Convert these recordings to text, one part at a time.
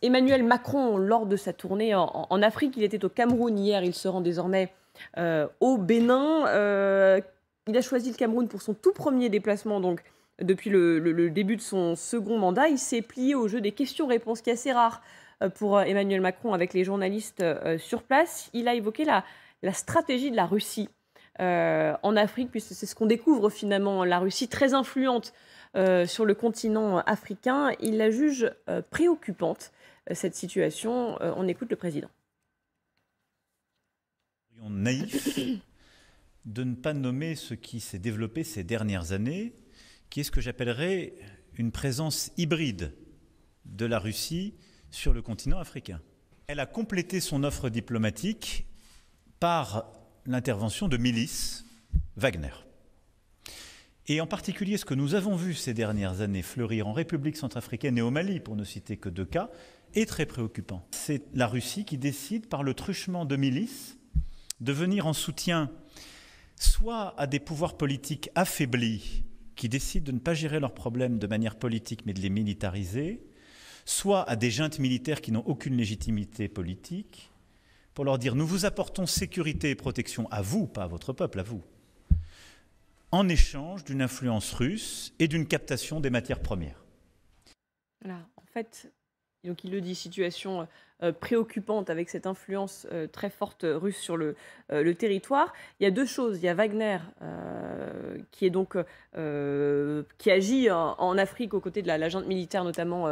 Emmanuel Macron, lors de sa tournée en Afrique, il était au Cameroun hier, il se rend désormais au Bénin. Il a choisi le Cameroun pour son tout premier déplacement, donc depuis le début de son second mandat. Il s'est plié au jeu des questions-réponses, qui est assez rare pour Emmanuel Macron avec les journalistes sur place. Il a évoqué la stratégie de la Russie en Afrique, puisque c'est ce qu'on découvre finalement, la Russie très influente sur le continent africain. Il la juge préoccupante, cette situation. On écoute le président. Naïf de ne pas nommer ce qui s'est développé ces dernières années, qui est ce que j'appellerais une présence hybride de la Russie sur le continent africain. Elle a complété son offre diplomatique par l'intervention de milices Wagner. Et en particulier, ce que nous avons vu ces dernières années fleurir en République centrafricaine et au Mali, pour ne citer que 2 cas, est très préoccupant. C'est la Russie qui décide, par le truchement de milices, de venir en soutien soit à des pouvoirs politiques affaiblis, qui décident de ne pas gérer leurs problèmes de manière politique, mais de les militariser, soit à des juntes militaires qui n'ont aucune légitimité politique, pour leur dire « nous vous apportons sécurité et protection à vous, pas à votre peuple, à vous », en échange d'une influence russe et d'une captation des matières premières. Voilà, en fait, donc il le dit, situation préoccupante avec cette influence très forte russe sur le territoire. Il y a 2 choses. Il y a Wagner qui est donc qui agit en Afrique aux côtés de la junte militaire, notamment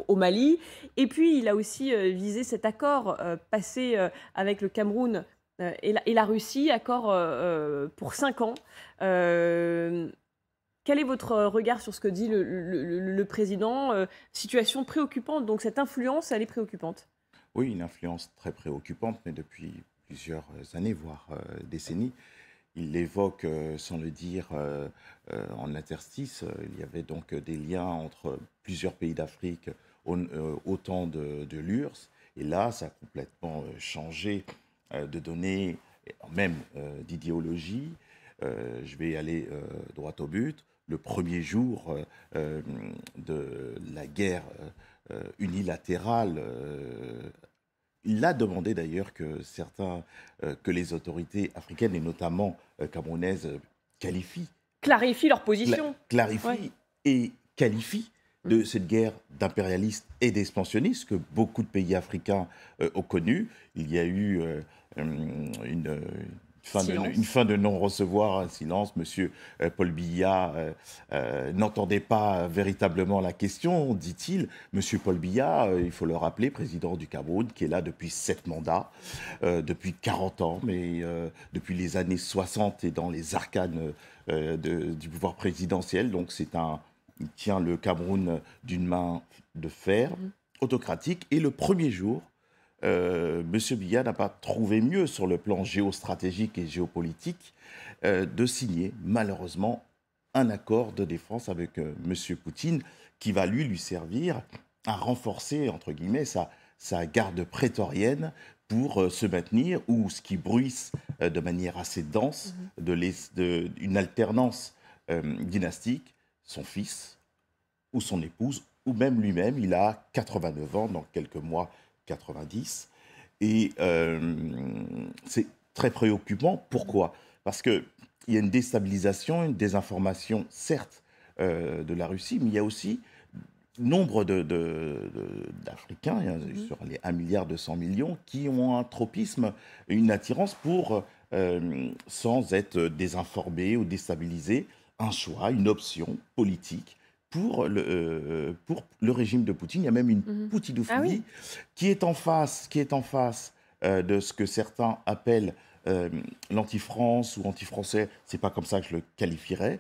au Mali. Et puis il a aussi visé cet accord passé avec le Cameroun et la Russie, accord pour 5 ans. Quel est votre regard sur ce que dit le président? Situation préoccupante, donc cette influence, elle est préoccupante. Oui, une influence très préoccupante, mais depuis plusieurs années, voire décennies. Il l'évoque sans le dire en interstice. Il y avait donc des liens entre plusieurs pays d'Afrique au temps de l'URSS. Et là, ça a complètement changé de données, même d'idéologie. Je vais aller droit au but. Le premier jour de la guerre unilatérale, il a demandé d'ailleurs que les autorités africaines et notamment camerounaises qualifient, Clarifie leur position. clarifient Ouais. et qualifient de cette guerre d'impérialistes et d'expansionnistes que beaucoup de pays africains ont connue. Il y a eu une Silence. fin de non-recevoir, un silence. Monsieur Paul Biya n'entendait pas véritablement la question, dit-il. Monsieur Paul Biya, il faut le rappeler, président du Cameroun, qui est là depuis 7 mandats, depuis 40 ans, mais depuis les années 60 et dans les arcanes du pouvoir présidentiel. Donc il tient le Cameroun d'une main de fer, autocratique. Et le premier jour, M. Biya n'a pas trouvé mieux sur le plan géostratégique et géopolitique de signer malheureusement un accord de défense avec M. Poutine qui va lui servir à renforcer entre guillemets sa garde prétorienne pour se maintenir, ou ce qui bruisse de manière assez dense une alternance dynastique, son fils ou son épouse, ou même lui-même. Il a 89 ans, dans quelques mois 90. Et c'est très préoccupant. Pourquoi? Parce qu'il y a une déstabilisation, une désinformation, certes, de la Russie, mais il y a aussi nombre d'Africains, sur les 1,2 milliard, qui ont un tropisme, une attirance pour, sans être désinformés ou déstabilisés, un choix, une option politique pour le régime de Poutine. Il y a même une poutinophilie Ah oui. qui est en face de ce que certains appellent l'anti-France ou anti-français. C'est pas comme ça que je le qualifierais.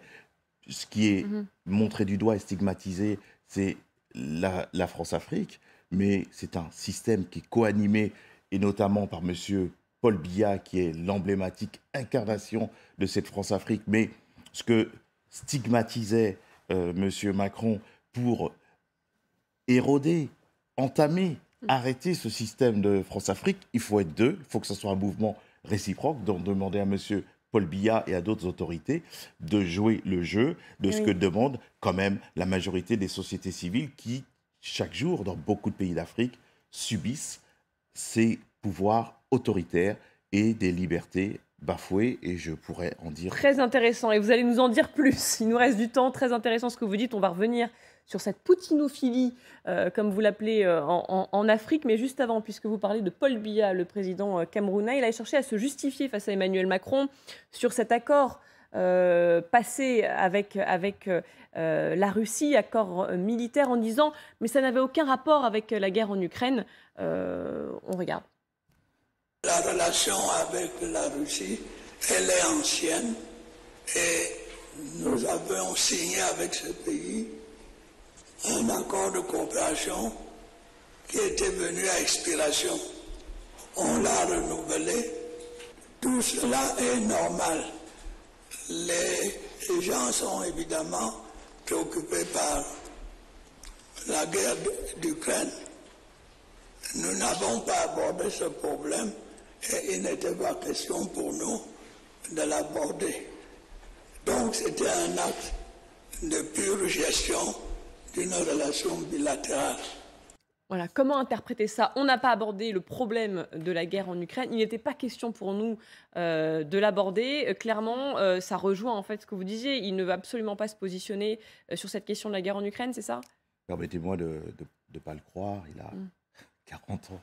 Ce qui est montré du doigt et stigmatisé, c'est la France-Afrique, mais c'est un système qui est co-animé, et notamment par monsieur Paul Biya, qui est l'emblématique incarnation de cette France-Afrique. Mais ce que stigmatisait monsieur Macron pour éroder, entamer, arrêter ce système de France-Afrique, il faut être deux, il faut que ce soit un mouvement réciproque, donc demander à monsieur Paul Biya et à d'autres autorités de jouer le jeu de ce que demande quand même la majorité des sociétés civiles qui chaque jour, dans beaucoup de pays d'Afrique, subissent ces pouvoirs autoritaires et des libertés bafouées, et je pourrais en dire... Très intéressant, et vous allez nous en dire plus. Il nous reste du temps, très intéressant ce que vous dites. On va revenir sur cette poutinophilie, comme vous l'appelez, en Afrique. Mais juste avant, puisque vous parlez de Paul Biya, le président camerounais, il a cherché à se justifier face à Emmanuel Macron sur cet accord passé avec la Russie, accord militaire, en disant « mais ça n'avait aucun rapport avec la guerre en Ukraine ». On regarde. La relation avec la Russie, elle est ancienne et nous avons signé avec ce pays un accord de coopération qui était venu à expiration. On l'a renouvelé. Tout cela est normal. Les gens sont évidemment préoccupés par la guerre d'Ukraine. Nous n'avons pas abordé ce problème et il n'était pas question pour nous de l'aborder. Donc c'était un acte de pure gestion d'une relation bilatérale. Voilà, comment interpréter ça? On n'a pas abordé le problème de la guerre en Ukraine. Il n'était pas question pour nous de l'aborder. Clairement, ça rejoint en fait ce que vous disiez. Il ne veut absolument pas se positionner sur cette question de la guerre en Ukraine, c'est ça? Permettez-moi de ne pas le croire. Il a 40 ans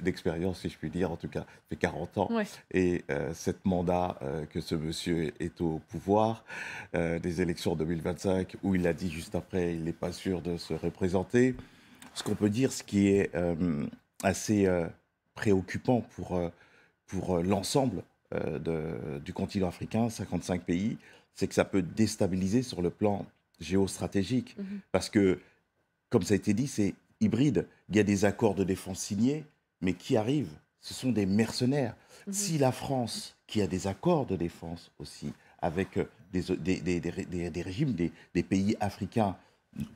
d'expérience, si je puis dire, en tout cas, fait 40 ans. Ouais. Et 7 mandats que ce monsieur est au pouvoir, des élections 2025, où il a dit juste après, il n'est pas sûr de se représenter. Ce qu'on peut dire, ce qui est assez préoccupant pour l'ensemble du continent africain, 55 pays, c'est que ça peut déstabiliser sur le plan géostratégique. Parce que, comme ça a été dit, c'est hybride. Il y a des accords de défense signés, mais qui arrivent, ce sont des mercenaires. Si la France, qui a des accords de défense aussi, avec des régimes des pays africains,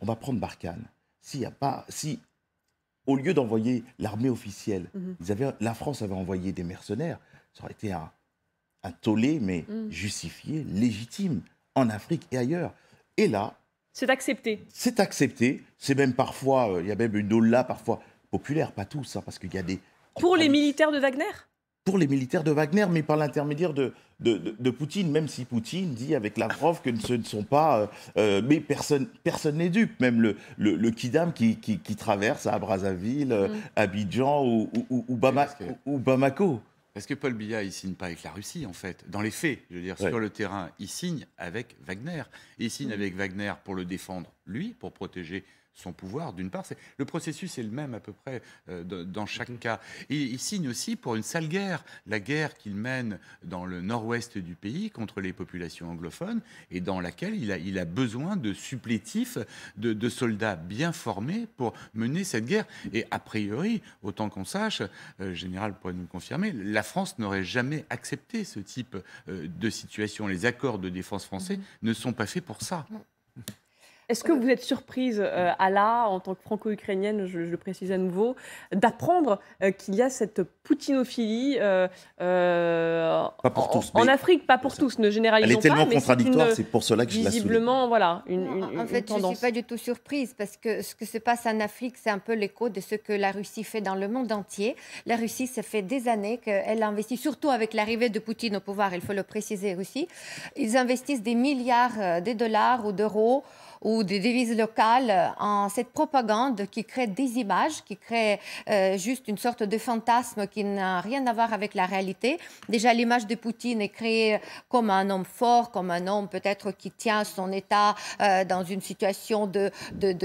on va prendre Barkhane. Si, au lieu d'envoyer l'armée officielle, la France avait envoyé des mercenaires, ça aurait été un tollé, mais justifié, légitime, en Afrique et ailleurs. Et là, c'est accepté. C'est accepté. C'est même parfois, il y a même une ola parfois populaire, pas tous, hein, parce qu'il y a des... Pour les militaires de Wagner? Pour les militaires de Wagner, mais par l'intermédiaire de Poutine, même si Poutine dit avec Lavrov que ce ne sont pas... mais personne n'est dupe. Même le Kidam qui traverse à Brazzaville, Abidjan ou Bamako. Parce que Paul Biya, il ne signe pas avec la Russie, en fait. Dans les faits, je veux dire, sur le terrain, il signe avec Wagner. Et il signe avec Wagner pour le défendre, lui, pour protéger son pouvoir, d'une part. Le processus est le même, à peu près, dans chaque cas. Et il signe aussi pour une sale guerre, la guerre qu'il mène dans le nord-ouest du pays contre les populations anglophones, et dans laquelle il a besoin de supplétifs, de soldats bien formés pour mener cette guerre. Et a priori, autant qu'on sache, le général pourrait nous le confirmer, la France n'aurait jamais accepté ce type de situation. Les accords de défense français ne sont pas faits pour ça. Est-ce que vous êtes surprise, Ala, en tant que franco-ukrainienne, je le précise à nouveau, d'apprendre qu'il y a cette poutinophilie en Afrique, pas pour tous, ne généralisons pas. Elle est tellement contradictoire, c'est pour cela que je la souligne. Visiblement, voilà, en fait, je ne suis pas du tout surprise, parce que ce que se passe en Afrique, c'est un peu l'écho de ce que la Russie fait dans le monde entier. La Russie, ça fait des années qu'elle investit, surtout avec l'arrivée de Poutine au pouvoir, il faut le préciser aussi, ils investissent des milliards de dollars ou d'euros ou des devises locales en cette propagande qui crée des images, qui crée juste une sorte de fantasme qui n'a rien à voir avec la réalité. Déjà, l'image de Poutine est créée comme un homme fort, comme un homme peut-être qui tient son État dans une situation de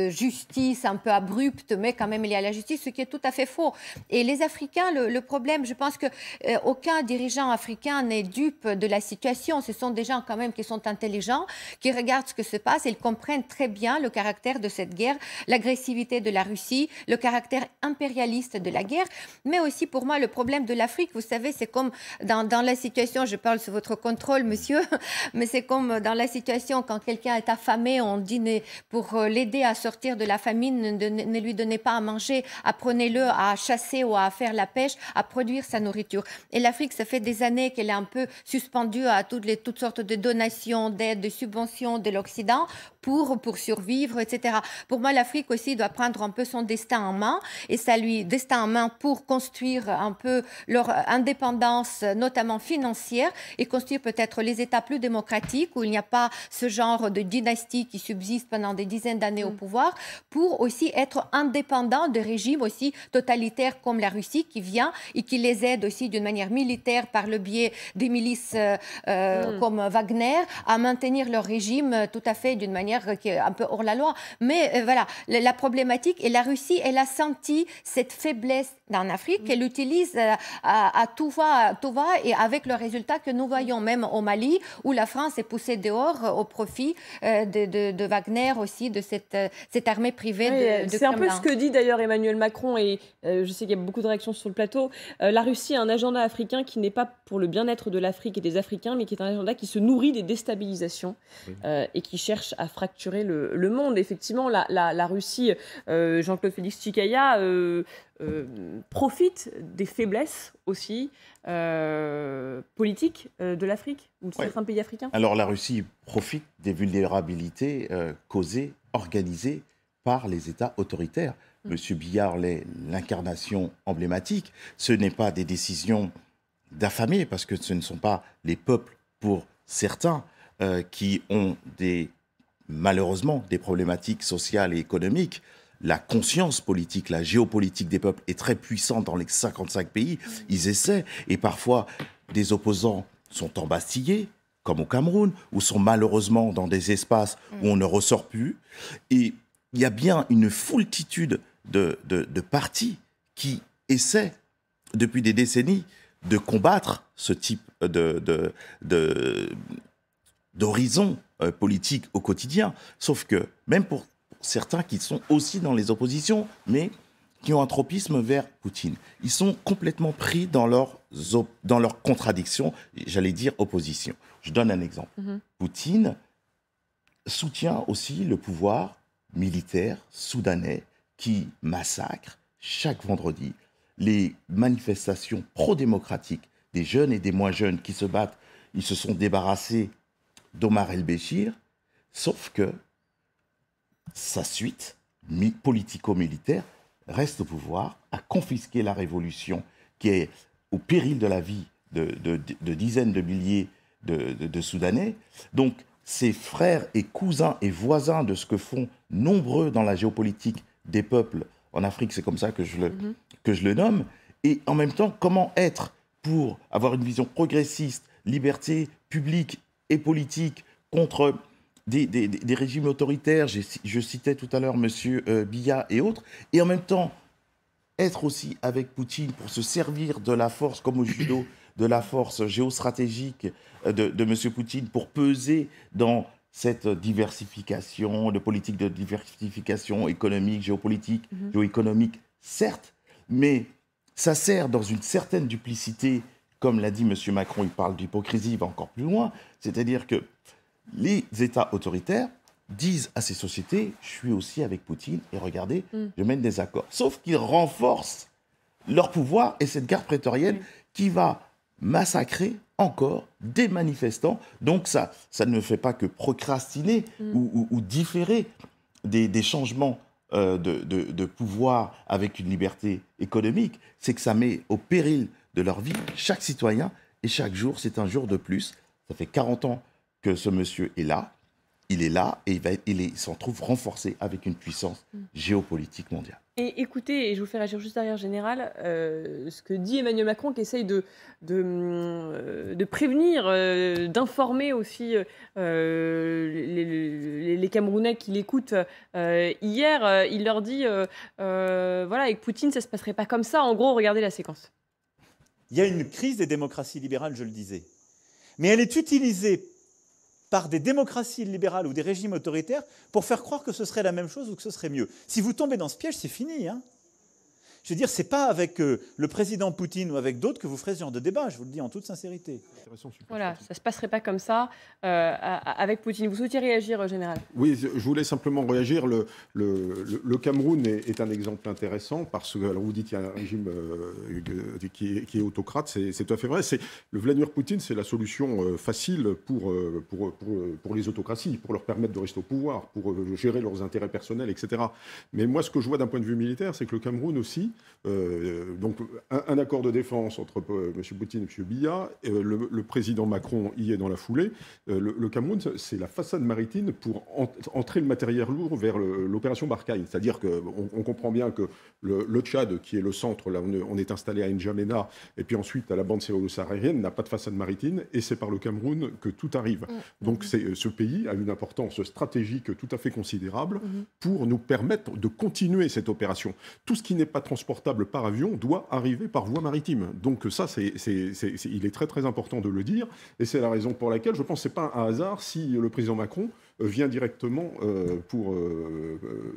justice un peu abrupte, mais quand même il y a la justice, ce qui est tout à fait faux. Et les Africains, le problème, je pense qu'aucun dirigeant africain n'est dupe de la situation. Ce sont des gens quand même qui sont intelligents, qui regardent ce que se passe et ils comprennent très bien le caractère de cette guerre, l'agressivité de la Russie, le caractère impérialiste de la guerre, mais aussi pour moi le problème de l'Afrique, vous savez, c'est comme dans la situation, je parle sous votre contrôle monsieur, mais c'est comme dans la situation quand quelqu'un est affamé, on dit pour l'aider à sortir de la famine, ne lui donnez pas à manger, apprenez-le à chasser ou à faire la pêche, à produire sa nourriture. Et l'Afrique, ça fait des années qu'elle est un peu suspendue à toutes sortes de donations, d'aides, de subventions de l'Occident pour pour survivre, etc. Pour moi, l'Afrique aussi doit prendre un peu son destin en main, et ça lui destin en main pour construire un peu leur indépendance, notamment financière, et construire peut-être les États plus démocratiques où il n'y a pas ce genre de dynastie qui subsiste pendant des dizaines d'années au pouvoir, pour aussi être indépendant de régimes aussi totalitaires comme la Russie qui vient et qui les aide aussi d'une manière militaire par le biais des milices comme Wagner à maintenir leur régime tout à fait d'une manière qui est un peu hors la loi. Mais voilà, la problématique, et la Russie, elle a senti cette faiblesse en Afrique, qu'elle utilise à tout va, et avec le résultat que nous voyons même au Mali, où la France est poussée dehors au profit de Wagner aussi, de cette armée privée de C'est un peu Kremlin. ce que dit d'ailleurs Emmanuel Macron, et je sais qu'il y a beaucoup de réactions sur le plateau. La Russie a un agenda africain qui n'est pas pour le bien-être de l'Afrique et des Africains, mais qui est un agenda qui se nourrit des déstabilisations et qui cherche à fracturer le monde. Effectivement, la Russie, Jean-Claude Félix Tchikaya, profite des faiblesses aussi politiques de l'Afrique ou de certains pays africains. Alors la Russie profite des vulnérabilités causées, organisées par les États autoritaires. Monsieur Billard l'est l'incarnation emblématique. Ce n'est pas des décisions d'affamés, parce que ce ne sont pas les peuples, pour certains, qui ont malheureusement des problématiques sociales et économiques. La conscience politique, la géopolitique des peuples est très puissante dans les 55 pays. Ils essaient, et parfois des opposants sont embastillés, comme au Cameroun, ou sont malheureusement dans des espaces où on ne ressort plus. Et il y a bien une foultitude de partis qui essaient, depuis des décennies, de combattre ce type d'horizon politique au quotidien. Sauf que, même pour certains qui sont aussi dans les oppositions, mais qui ont un tropisme vers Poutine, ils sont complètement pris dans leur contradiction, j'allais dire opposition. Je donne un exemple. Poutine soutient aussi le pouvoir militaire soudanais qui massacre chaque vendredi les manifestations pro-démocratiques des jeunes et des moins jeunes qui se battent. Ils se sont débarrassés d'Omar el-Béchir, sauf que sa suite politico-militaire reste au pouvoir, a confisqué la révolution qui est au péril de la vie de dizaines de milliers de Soudanais. Donc, ses frères et cousins et voisins de ce que font nombreux dans la géopolitique des peuples en Afrique, c'est comme ça que je le nomme. Et en même temps, comment être pour avoir une vision progressiste, liberté publique et politique contre des régimes autoritaires, je citais tout à l'heure M. Biya et autres, et en même temps être aussi avec Poutine pour se servir de la force, comme au judo, de la force géostratégique de M. Poutine pour peser dans cette diversification, de politique de diversification économique, géopolitique, géoéconomique, certes, mais ça sert dans une certaine duplicité, comme l'a dit M. Macron, il parle d'hypocrisie, il va encore plus loin, c'est-à-dire que les États autoritaires disent à ces sociétés, je suis aussi avec Poutine, et regardez, je mène des accords. Sauf qu'ils renforcent leur pouvoir et cette garde prétorienne qui va massacrer encore des manifestants. Donc ça ne fait pas que procrastiner ou différer des changements de pouvoir avec une liberté économique, c'est que ça met au péril de leur vie chaque citoyen, et chaque jour, c'est un jour de plus. Ça fait 40 ans que ce monsieur est là, il est là, et il s'en trouve renforcé avec une puissance géopolitique mondiale. Et écoutez, et je vous fais réagir juste derrière Général, ce que dit Emmanuel Macron, qui essaye de prévenir, d'informer aussi les Camerounais qui l'écoutent. Hier, il leur dit, voilà, avec Poutine, ça ne se passerait pas comme ça. En gros, regardez la séquence. Il y a une crise des démocraties libérales, je le disais. Mais elle est utilisée par des démocraties libérales ou des régimes autoritaires pour faire croire que ce serait la même chose ou que ce serait mieux. Si vous tombez dans ce piège, c'est fini. Je veux dire, ce n'est pas avec le président Poutine ou avec d'autres que vous ferez ce genre de débat, je vous le dis en toute sincérité. Voilà, ça ne se passerait pas comme ça avec Poutine. Vous souhaitiez réagir, Général? Oui, je voulais simplement réagir. Le Cameroun est un exemple intéressant parce que, alors vous dites qu'il y a un régime qui est autocrate, c'est tout à fait vrai. Le Vladimir Poutine, c'est la solution facile pour les autocraties, pour leur permettre de rester au pouvoir, pour gérer leurs intérêts personnels, etc. Mais moi, ce que je vois d'un point de vue militaire, c'est que le Cameroun aussi, donc un accord de défense entre M. Poutine et M. Biya, le président Macron y est dans la foulée. Le Cameroun, c'est la façade maritime pour entrer le matériel lourd vers l'opération Barkhane. C'est-à-dire qu'on comprend bien que le Tchad, qui est le centre, là on est installé à N'Djamena, et puis ensuite à la bande sahélo-saharienne, n'a pas de façade maritime, et c'est par le Cameroun que tout arrive. Donc ce pays a une importance stratégique tout à fait considérable pour nous permettre de continuer cette opération. Tout ce qui n'est pas transportable par avion doit arriver par voie maritime. Donc ça, il est très très important de le dire, et c'est la raison pour laquelle je pense que ce n'est pas un hasard si le président Macron vient directement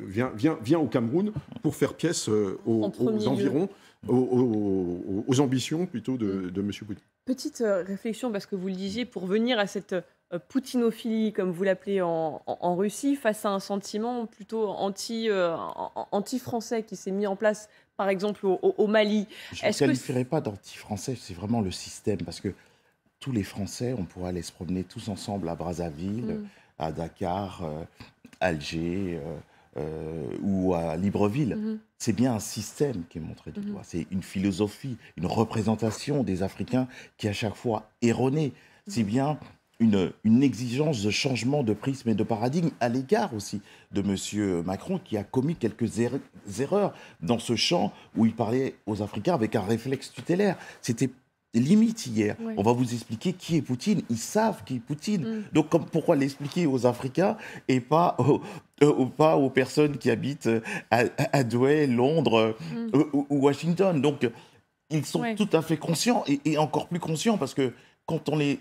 vient au Cameroun pour faire pièce aux environs, aux ambitions plutôt de M. Poutine. Petite réflexion, parce que vous le disiez, pour venir à cette poutinophilie, comme vous l'appelez en Russie, face à un sentiment plutôt anti-français qui s'est mis en place, par exemple, au Mali. Je ne qualifierais pas d'anti-français, c'est vraiment le système, parce que tous les Français, on pourrait aller se promener tous ensemble à Brazzaville, à Dakar, Alger ou à Libreville. C'est bien un système qui est montré du doigt. C'est une philosophie, une représentation des Africains qui est à chaque fois erronée. C'est bien une exigence de changement de prisme et de paradigme à l'égard aussi de M. Macron, qui a commis quelques erreurs dans ce champ où il parlait aux Africains avec un réflexe tutélaire. C'était limite hier. Oui. On va vous expliquer qui est Poutine. Ils savent qui est Poutine. Donc pourquoi l'expliquer aux Africains et pas aux personnes qui habitent à Douai, Londres ou Washington. Donc ils sont tout à fait conscients et encore plus conscients parce que quand on est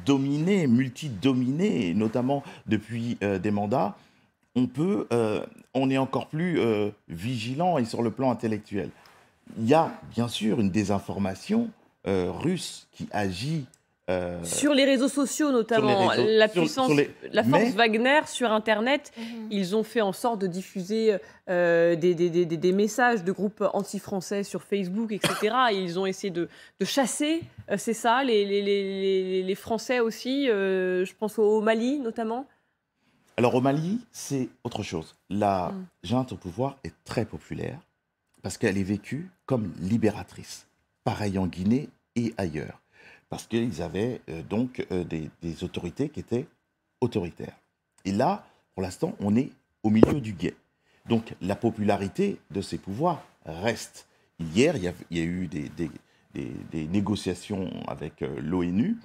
dominé, multi-dominé, notamment depuis des mandats, on est encore plus vigilant et sur le plan intellectuel. Il y a bien sûr une désinformation russe qui agit sur les réseaux sociaux notamment, la force Wagner sur Internet, ils ont fait en sorte de diffuser des messages de groupes anti-français sur Facebook, etc. Et ils ont essayé de chasser, c'est ça, les Français aussi, je pense au Mali notamment. Alors au Mali, c'est autre chose. La junte au pouvoir est très populaire parce qu'elle est vécue comme libératrice. Pareil en Guinée et ailleurs. Parce qu'ils avaient des autorités qui étaient autoritaires. Et là, pour l'instant, on est au milieu du gué. Donc la popularité de ces pouvoirs reste. Hier, il y a eu des négociations avec l'ONU.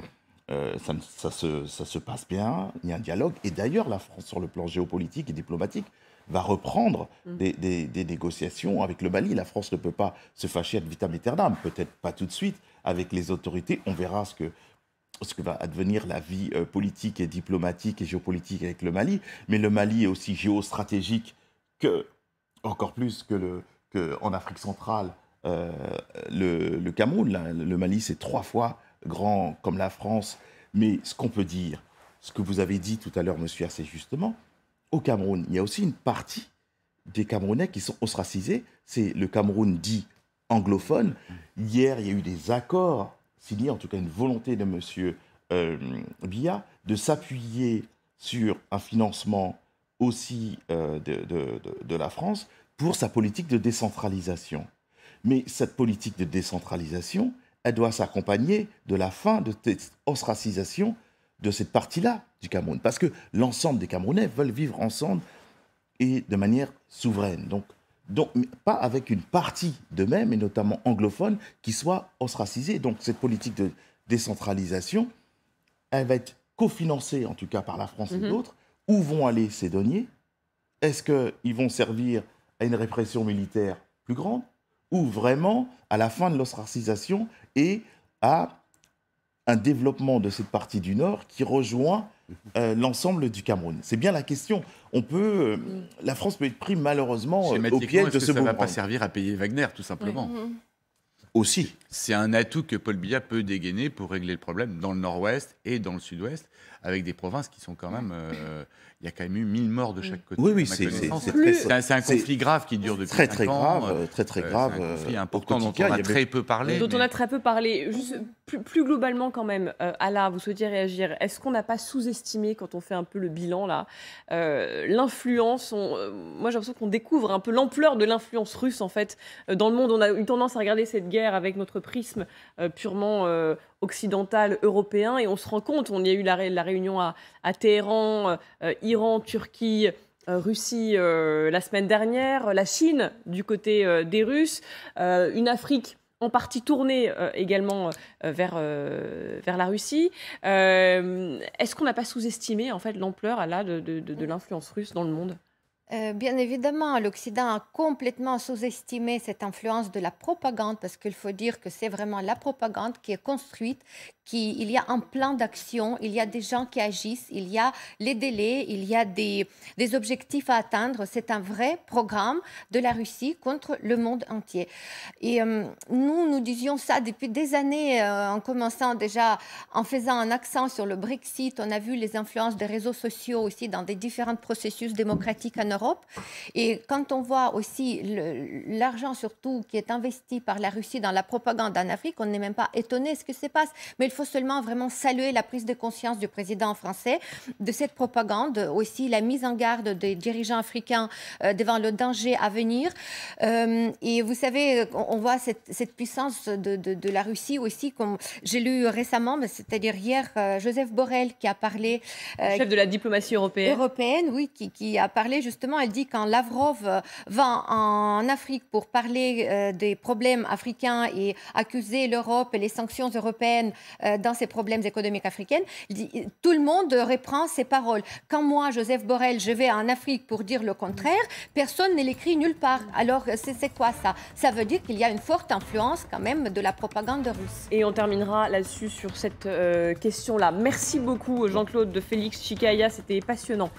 Ça se passe bien, il y a un dialogue. Et d'ailleurs, la France, sur le plan géopolitique et diplomatique, va reprendre des négociations avec le Mali. La France ne peut pas se fâcher ad vitam aeternam, peut-être pas tout de suite avec les autorités. On verra ce que va advenir la vie politique et diplomatique et géopolitique avec le Mali. Mais le Mali est aussi géostratégique encore plus qu'en Afrique centrale, le Cameroun. Le Mali, c'est 3 fois grand comme la France. Mais ce qu'on peut dire, ce que vous avez dit tout à l'heure, monsieur, assez justement, au Cameroun, il y a aussi une partie des Camerounais qui sont ostracisés. C'est le Cameroun dit anglophone. Hier, il y a eu des accords signés, en tout cas une volonté de M. Biya, de s'appuyer sur un financement aussi de la France pour sa politique de décentralisation. Mais cette politique de décentralisation, elle doit s'accompagner de la fin de cette ostracisation de cette partie-là du Cameroun. Parce que l'ensemble des Camerounais veulent vivre ensemble et de manière souveraine. Donc pas avec une partie d'eux-mêmes, et notamment anglophone, qui soit ostracisée. Donc cette politique de décentralisation, elle va être cofinancée, en tout cas par la France et d'autres. Où vont aller ces deniers? Est-ce qu'ils vont servir à une répression militaire plus grande? Ou vraiment à la fin de l'ostracisation et à un développement de cette partie du Nord qui rejoint l'ensemble du Cameroun? C'est bien la question. La France peut être prise malheureusement au piège de ce ça ne va pas boomerang. servir à payer Wagner, tout simplement. Aussi. C'est un atout que Paul Biya peut dégainer pour régler le problème dans le nord-ouest et dans le sud-ouest, avec des provinces qui sont quand même... il y a quand même eu 1000 morts de chaque côté. Oui, c'est un conflit grave qui dure depuis 5 ans. Très grave. C'est un conflit important dont on a très peu parlé. On a très peu parlé. Juste, plus globalement quand même, Ala, vous souhaitiez réagir. Est-ce qu'on n'a pas sous-estimé, quand on fait un peu le bilan là, l'influence moi j'ai l'impression qu'on découvre un peu l'ampleur de l'influence russe en fait dans le monde. On a eu tendance à regarder cette guerre avec notre prisme purement occidental, européen, et on se rend compte, on y a eu la réunion à Téhéran, Iran, Turquie, Russie la semaine dernière, la Chine du côté des Russes, une Afrique en partie tournée également vers la Russie. Est-ce qu'on n'a pas sous-estimé en fait l'ampleur là, de l'influence russe dans le monde ? Bien évidemment, l'Occident a complètement sous-estimé cette influence de la propagande, parce qu'il faut dire que c'est vraiment la propagande qui est construite, il y a un plan d'action, il y a des gens qui agissent, il y a les délais, il y a des objectifs à atteindre. C'est un vrai programme de la Russie contre le monde entier. Et nous disions ça depuis des années, en commençant déjà, en faisant un accent sur le Brexit. On a vu les influences des réseaux sociaux aussi dans des différents processus démocratiques en Europe. Et quand on voit aussi l'argent surtout qui est investi par la Russie dans la propagande en Afrique, on n'est même pas étonné de ce qui se passe. Mais il faut seulement vraiment saluer la prise de conscience du président français de cette propagande, aussi la mise en garde des dirigeants africains devant le danger à venir. Et vous savez, on voit cette puissance de la Russie aussi, comme j'ai lu récemment, c'est-à-dire hier, Joseph Borrell qui a parlé... chef de la diplomatie européenne. Oui, qui a parlé justement, elle dit quand Lavrov va en Afrique pour parler des problèmes africains et accuser l'Europe et les sanctions européennes dans ces problèmes économiques africains, tout le monde reprend ses paroles. Quand moi, Joseph Borrell, je vais en Afrique pour dire le contraire, personne ne l'écrit nulle part. Alors, c'est quoi ça? Ça veut dire qu'il y a une forte influence quand même de la propagande russe. Et on terminera là-dessus sur cette question-là. Merci beaucoup Jean-Claude de Félix Chikaya, c'était passionnant.